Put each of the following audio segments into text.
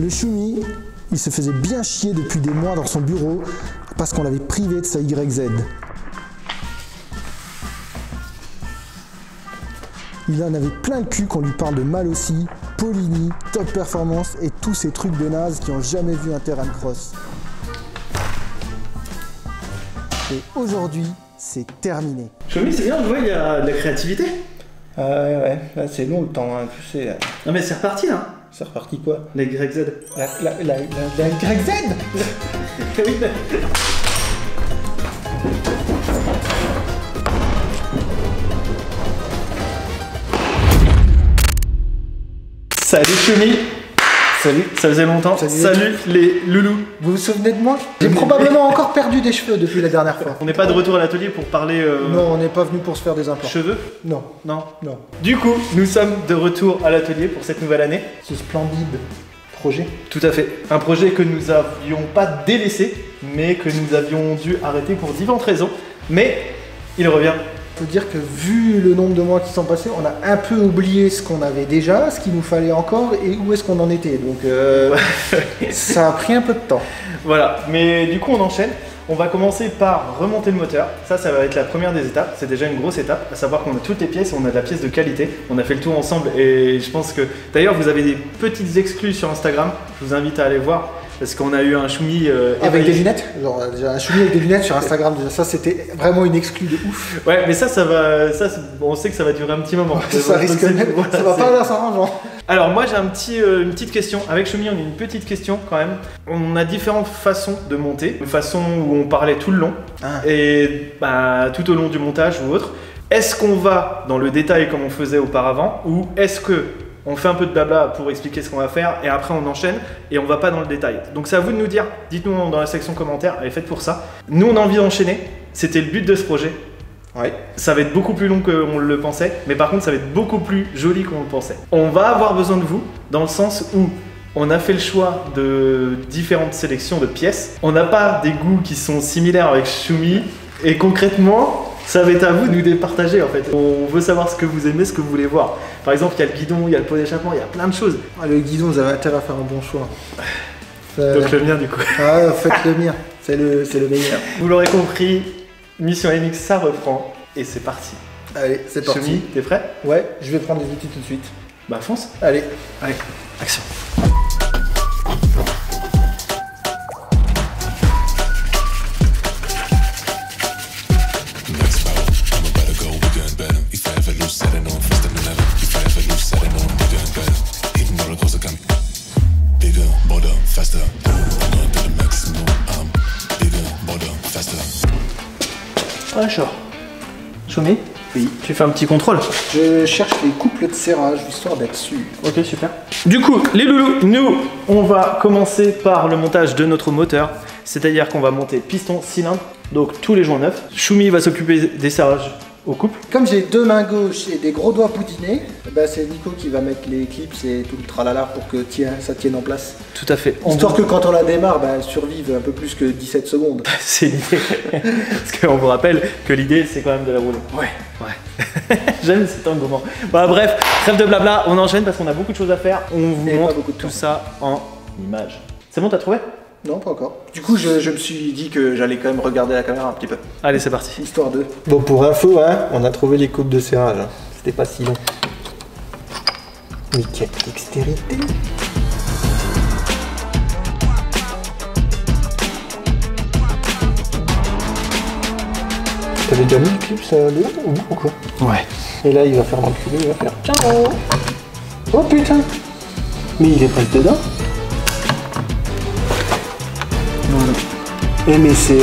Le Choumi, il se faisait bien chier depuis des mois dans son bureau parce qu'on l'avait privé de sa YZ. Il en avait plein le cul qu'on lui parle de Malossi, Polini, Top Performance et tous ces trucs de naze qui ont jamais vu un terrain de cross. Et aujourd'hui, c'est terminé. Choumi, c'est bien, je vois, il y a de la créativité. Ouais, là c'est long le temps, hein. Tu sais. Non mais c'est reparti là. C'est reparti quoi? La YZ. La YZ. Oui, mais... Salut Choumi. Salut, ça faisait longtemps. Salut les loulous. Vous vous souvenez de moi? J'ai probablement encore perdu des cheveux depuis la dernière fois. On n'est pas de retour à l'atelier pour parler... Non, on n'est pas venu pour se faire des implants. Cheveux? Non. Non. Non. Du coup, nous sommes de retour à l'atelier pour cette nouvelle année. Ce splendide projet. Tout à fait. Un projet que nous n'avions pas délaissé, mais que nous avions dû arrêter pour différentes raisons. Mais il revient. Faut dire que vu le nombre de mois qui sont passés, on a un peu oublié ce qu'on avait déjà, ce qu'il nous fallait encore et où est-ce qu'on en était. Donc ça a pris un peu de temps. Voilà, mais du coup on enchaîne. On va commencer par remonter le moteur. Ça va être la première des étapes. C'est déjà une grosse étape, à savoir qu'on a toutes les pièces, on a de la pièce de qualité. On a fait le tour ensemble et je pense que... D'ailleurs, vous avez des petites exclus sur Instagram. Je vous invite à aller voir. Parce qu'on a eu un Choumi avec des lunettes, genre déjà un Choumi avec des lunettes sur Instagram, déjà ça c'était vraiment une exclue de ouf. Ouais, mais ça va, on sait que ça va durer un petit moment. Ça risque même, ça va pas aller s'arrangeant. Alors moi j'ai une petite question. Avec Choumi on a une petite question quand même. On a différentes façons de monter. Une façon où on parlait tout le long et tout au long du montage ou autre. Est-ce qu'on va dans le détail comme on faisait auparavant ou est-ce que on fait un peu de blabla pour expliquer ce qu'on va faire et après on enchaîne et on va pas dans le détail. Donc c'est à vous de nous dire, dites-nous dans la section commentaires, allez faites pour ça. Nous on a envie d'enchaîner, c'était le but de ce projet. Ouais. Ça va être beaucoup plus long qu'on le pensait, mais par contre ça va être beaucoup plus joli qu'on le pensait. On va avoir besoin de vous dans le sens où on a fait le choix de différentes sélections de pièces. On n'a pas des goûts qui sont similaires avec Choumi et concrètement, ça va être à vous de nous départager en fait. On veut savoir ce que vous aimez, ce que vous voulez voir. Par exemple, il y a le guidon, il y a le pot d'échappement, il y a plein de choses. Le guidon, vous avez intérêt à faire un bon choix. Donc le mien du coup. Ah, faites le mien, c'est le meilleur. Vous l'aurez compris, Mission MX ça reprend et c'est parti. Allez, c'est parti. Choumi, t'es prêt? Ouais, je vais prendre les outils tout de suite. Bah fonce. Allez, Action. Ouais, chaud. Choumi? Oui. Tu fais un petit contrôle? Je cherche les couples de serrage, histoire d'être sûr. Ok, super. Du coup, les loulous, nous, on va commencer par le montage de notre moteur. C'est-à-dire qu'on va monter piston, cylindre, donc tous les joints neufs. Choumi va s'occuper des serrages au couple. Comme j'ai deux mains gauches et des gros doigts poutinés, c'est Nico qui va mettre les clips et tout le tralala pour que ça tienne en place. Tout à fait. Histoire que quand on la démarre, elle survive un peu plus que 17 secondes. C'est l'idée. Parce qu'on vous rappelle que l'idée, c'est quand même de la rouler. Ouais. J'aime cet engouement. Bah bref, trêve de blabla, on enchaîne parce qu'on a beaucoup de choses à faire. On vous montre tout ça en images. C'est bon, t'as trouvé? Non, pas encore. Du coup, je me suis dit que j'allais quand même regarder la caméra un petit peu. Allez, c'est parti. Histoire de... Bon, pour info, on a trouvé les coupes de serrage. C'était pas si long. Mais quelle dextérité! T'avais déjà mis le clip ou quoi? Ouais. Et là, il va faire l'enculé, il va faire ciao! Oh putain! Mais il est presque dedans? Voilà. Eh mais c'est...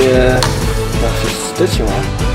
félicitations, hein.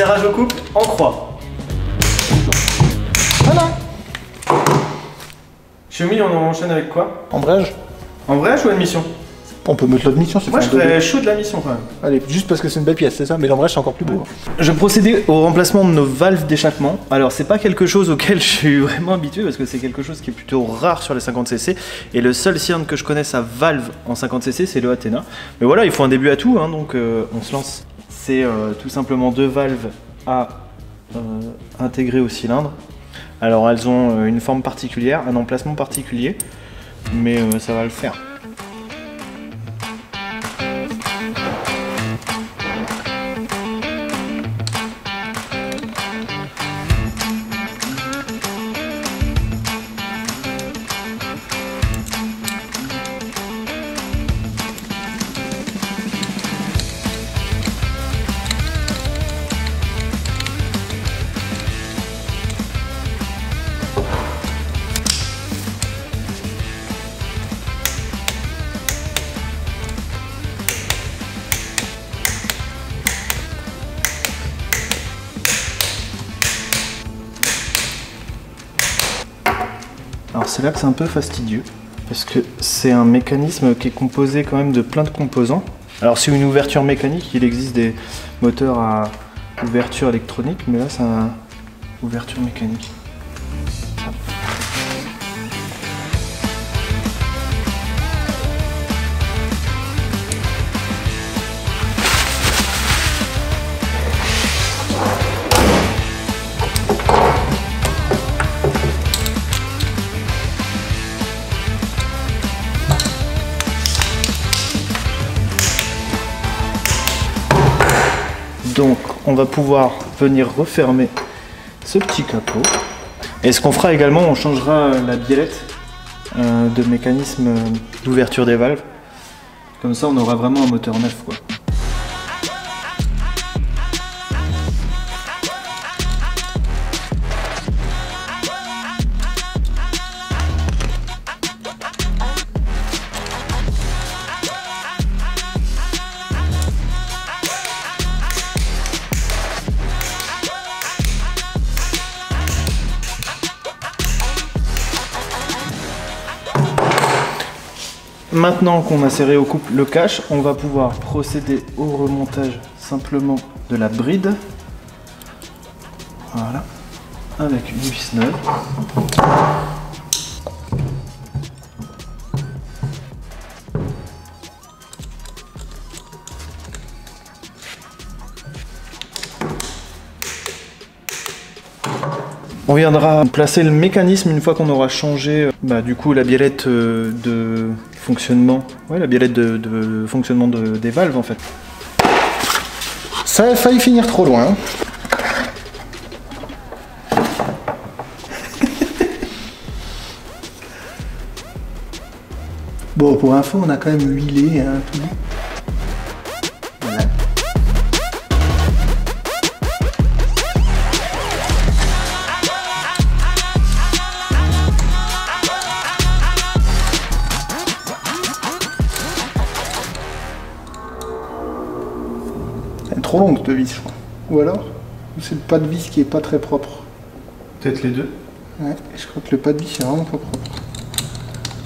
serrage au couple en croix. Voilà. Chemi, on enchaîne avec quoi? Embrayage. Embrayage ou admission? On peut mettre l'admission, c'est Moi pas je un ferais chaud de la mission quand même. Allez, juste parce que c'est une belle pièce, c'est ça? Mais l'embrayage c'est encore plus beau. Je procédais au remplacement de nos valves d'échappement. Alors c'est pas quelque chose auquel je suis vraiment habitué parce que c'est quelque chose qui est plutôt rare sur les 50cc. Et le seul cylindre que je connaisse à valve en 50cc c'est le Athena. Mais voilà, il faut un début à tout, hein, donc on se lance. C'est tout simplement 2 valves à intégrer au cylindre. Alors elles ont une forme particulière, un emplacement particulier, mais ça va le faire. Alors c'est là que c'est un peu fastidieux, parce que c'est un mécanisme qui est composé quand même de plein de composants. Alors c'est une ouverture mécanique, il existe des moteurs à ouverture électronique, mais là c'est une ouverture mécanique. Donc on va pouvoir venir refermer ce petit capot. Et ce qu'on fera également, on changera la biellette de mécanisme d'ouverture des valves. Comme ça on aura vraiment un moteur neuf quoi. Maintenant qu'on a serré au couple le cache, on va pouvoir procéder au remontage simplement de la bride. Voilà, avec une vis neuve. On viendra placer le mécanisme une fois qu'on aura changé du coup la biellette de fonctionnement. Ouais, la biellette de fonctionnement des valves en fait. Ça a failli finir trop loin. Bon, pour info, on a quand même huilé hein, tout. Voilà. Elle est trop longue cette vis, je crois. Ou alors, c'est le pas de vis qui est pas très propre. Peut-être les deux. Ouais, je crois que le pas de vis est vraiment pas propre.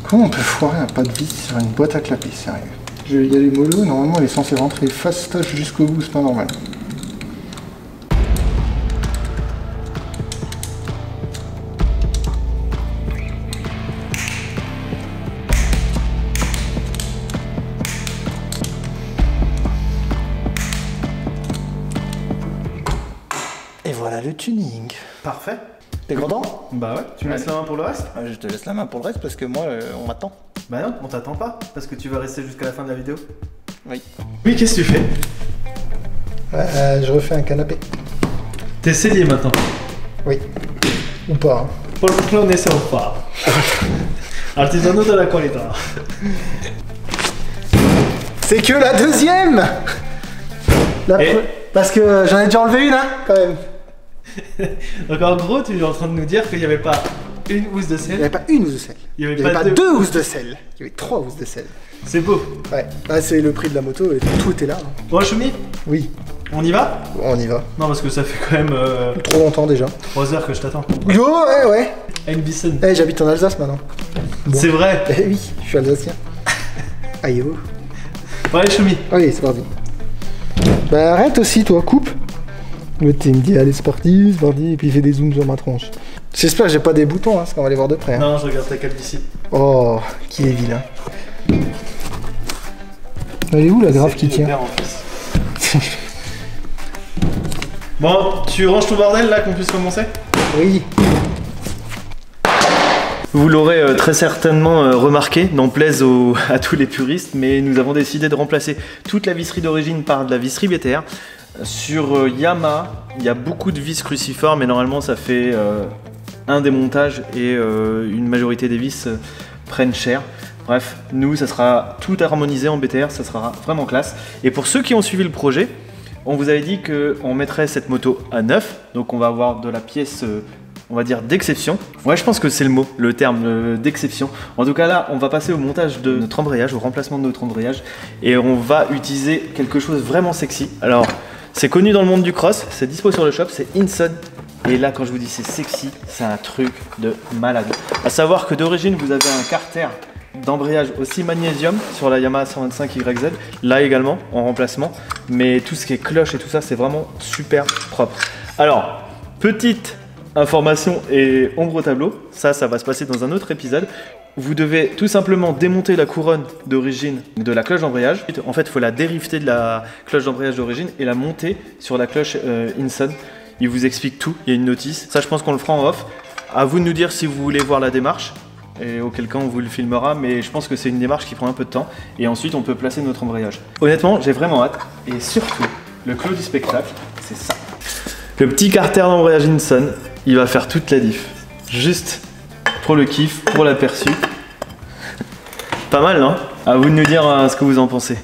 Comment on peut foirer un pas de vis sur une boîte à clapper, sérieux? Je vais y aller mollo, normalement elle est censée rentrer fastoche jusqu'au bout, c'est pas normal. Et voilà le tuning. Parfait. T'es content? Bah ouais, tu me laisses la main pour le reste? Je te laisse la main pour le reste parce que moi on m'attend. Bah non, on t'attend pas, parce que tu vas rester jusqu'à la fin de la vidéo. Oui. Oui, qu'est-ce que tu fais? Je refais un canapé. T'es scellé maintenant. Oui. Ou pas. Hein. Porque lo ne so fa. Artigiano de la qualità. C'est que la deuxième. Parce que j'en ai déjà enlevé une, hein, quand même. Donc en gros, tu es en train de nous dire qu'il n'y avait pas une housse de sel. Il n'y avait pas une housse de sel. Il n'y avait, pas deux housses de sel. Il y avait 3 housses de sel. C'est beau. Ouais. Là, c'est le prix de la moto et tout était là. Hein. Bon, Choumi, oui. On y va? On y va. Non, parce que ça fait quand même Trop longtemps déjà. 3 heures que je t'attends. Yo, ouais. Une Bissen. Eh, j'habite en Alsace maintenant. Bon. C'est vrai. Eh oui, je suis alsacien. Aïe, oh. Ouais, Choumi. Allez, c'est parti. Bah arrête aussi, toi, coupe. Le il me dit, allez, c'est parti, et puis il fait des zooms sur ma tronche. J'espère que j'ai pas des boutons, hein, parce qu'on va les voir de près. Hein. Non, je regarde ta calvitie. Oh, qui est vilain. Elle est où la grave qui tient? En plus. Bon, tu ranges tout bordel là qu'on puisse commencer? Oui. Vous l'aurez très certainement remarqué, n'en plaise à tous les puristes, mais nous avons décidé de remplacer toute la visserie d'origine par de la visserie BTR. Sur Yamaha, il y a beaucoup de vis cruciformes et normalement ça fait un démontage et une majorité des vis prennent cher. Bref, nous ça sera tout harmonisé en BTR, ça sera vraiment classe. Et pour ceux qui ont suivi le projet, on vous avait dit qu'on mettrait cette moto à neuf, donc on va avoir de la pièce... on va dire d'exception. Ouais, je pense que c'est le mot, le terme d'exception. En tout cas là, on va passer au montage de notre embrayage, au remplacement de notre embrayage, et on va utiliser quelque chose vraiment sexy. Alors, c'est connu dans le monde du cross, c'est dispo sur le shop, c'est Inson. Et là, quand je vous dis c'est sexy, c'est un truc de malade. À savoir que d'origine, vous avez un carter d'embrayage aussi magnésium sur la Yamaha 125YZ, là également en remplacement, mais tout ce qui est cloche et tout ça, c'est vraiment super propre. Alors, petite information et ombre au tableau, ça va se passer dans un autre épisode. Vous devez tout simplement démonter la couronne d'origine de la cloche d'embrayage. En fait, il faut la dérifter de la cloche d'embrayage d'origine et la monter sur la cloche Inson. Il vous explique tout, il y a une notice. Ça, je pense qu'on le fera en off. À vous de nous dire si vous voulez voir la démarche. Et auquel cas on vous le filmera, mais je pense que c'est une démarche qui prend un peu de temps. Et ensuite, on peut placer notre embrayage. Honnêtement, j'ai vraiment hâte. Et surtout, le clou du spectacle, c'est ça. Le petit carter d'embrayage Inson, il va faire toute la diff. Juste pour le kiff, pour l'aperçu. Pas mal, non? À vous de nous dire ce que vous en pensez.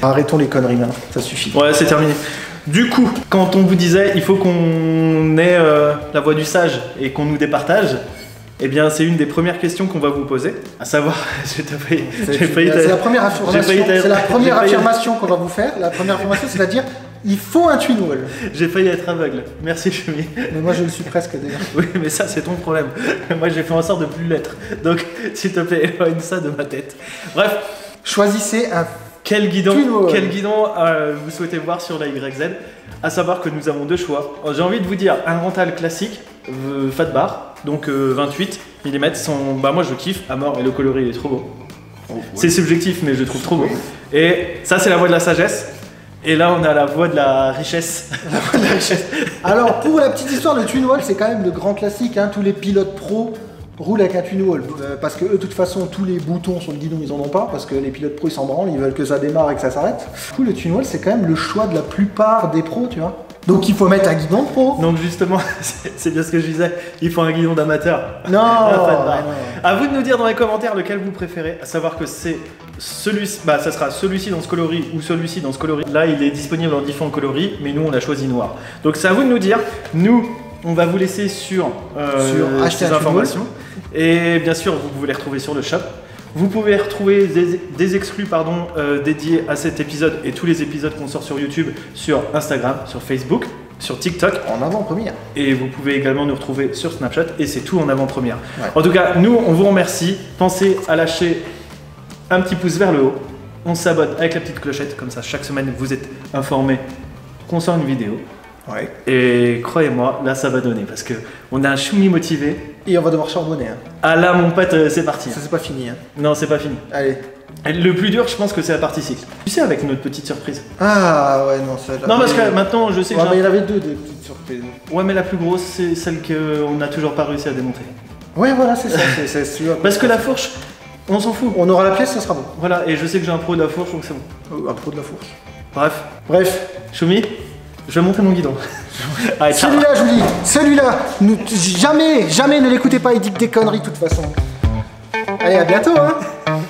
Arrêtons les conneries maintenant, ça suffit. Ouais, c'est terminé. Du coup, quand on vous disait il faut qu'on ait la voix du sage et qu'on nous départage, eh bien c'est une des premières questions qu'on va vous poser, à savoir, c'est la première affirmation qu'on va vous faire. La première affirmation, c'est-à-dire il faut un twin wall. J'ai failli être aveugle. Merci Choumi. Mais moi je le suis presque d'ailleurs. Oui, mais ça c'est ton problème. Moi j'ai fait en sorte de plus l'être. Donc s'il te plaît, éloigne ça de ma tête. Bref. Choisissez un quel guidon vous souhaitez voir sur la YZ. À savoir que nous avons deux choix. J'ai envie de vous dire un rental classique, fat bar, donc 28 mm. Moi je kiffe à mort et le coloris il est trop beau. Oh, ouais. C'est subjectif mais je le trouve trop beau. Et ça c'est la voie de la sagesse. Et là, on a la voie de la richesse. La voie de la richesse. Alors, pour la petite histoire, le twin wall, c'est quand même le grand classique. Hein. Tous les pilotes pro roulent avec un twin wall. Parce que eux, de toute façon, tous les boutons sur le guidon, ils en ont pas. Parce que les pilotes pro, ils s'en branlent. Ils veulent que ça démarre et que ça s'arrête. Du coup, le twin wall, c'est quand même le choix de la plupart des pros, tu vois. Donc, il faut mettre un guidon pro. Donc, justement, c'est bien ce que je disais. Il faut un guidon d'amateur. Non, À vous de nous dire dans les commentaires lequel vous préférez. À savoir que c'est celui-ci, ça sera celui-ci dans ce coloris ou celui-ci dans ce coloris. Là, il est disponible en différents coloris, mais nous, on a choisi noir. Donc, c'est à vous de nous dire. Nous, on va vous laisser sur ces informations. Et bien sûr, vous pouvez les retrouver sur le shop. Vous pouvez retrouver des exclus dédiés à cet épisode et tous les épisodes qu'on sort sur YouTube, sur Instagram, sur Facebook, sur TikTok. En avant-première. Et vous pouvez également nous retrouver sur Snapchat et c'est tout en avant-première. Ouais. En tout cas, nous, on vous remercie. Pensez à lâcher un petit pouce vers le haut. On s'abonne avec la petite clochette, comme ça chaque semaine vous êtes informés qu'on sort une vidéo. Ouais. Et croyez-moi, là ça va donner parce que on a un Choumi motivé. Et on va devoir charbonner. Hein. Ah là mon pote, c'est parti. Ça c'est pas fini. Hein. Non, c'est pas fini. Allez. Le plus dur, je pense que c'est la partie cycle. Tu sais, avec notre petite surprise. Ah ouais, non, ça. Non, parce que maintenant je sais que. Ouais, mais il y en avait deux des petites surprises. Ouais, mais la plus grosse, c'est celle qu'on n'a toujours pas réussi à démonter. Ouais, voilà, c'est ça. c'est parce que la fourche, on s'en fout. On aura la pièce, ça sera bon. Voilà, et je sais que j'ai un pro de la fourche, donc c'est bon. Un pro de la fourche. Bref. Choumi, je vais monter mon guidon. Allez, celui-là, je vous dis, celui-là, jamais ne l'écoutez pas, il dit que des conneries de toute façon. Allez, à bientôt, hein.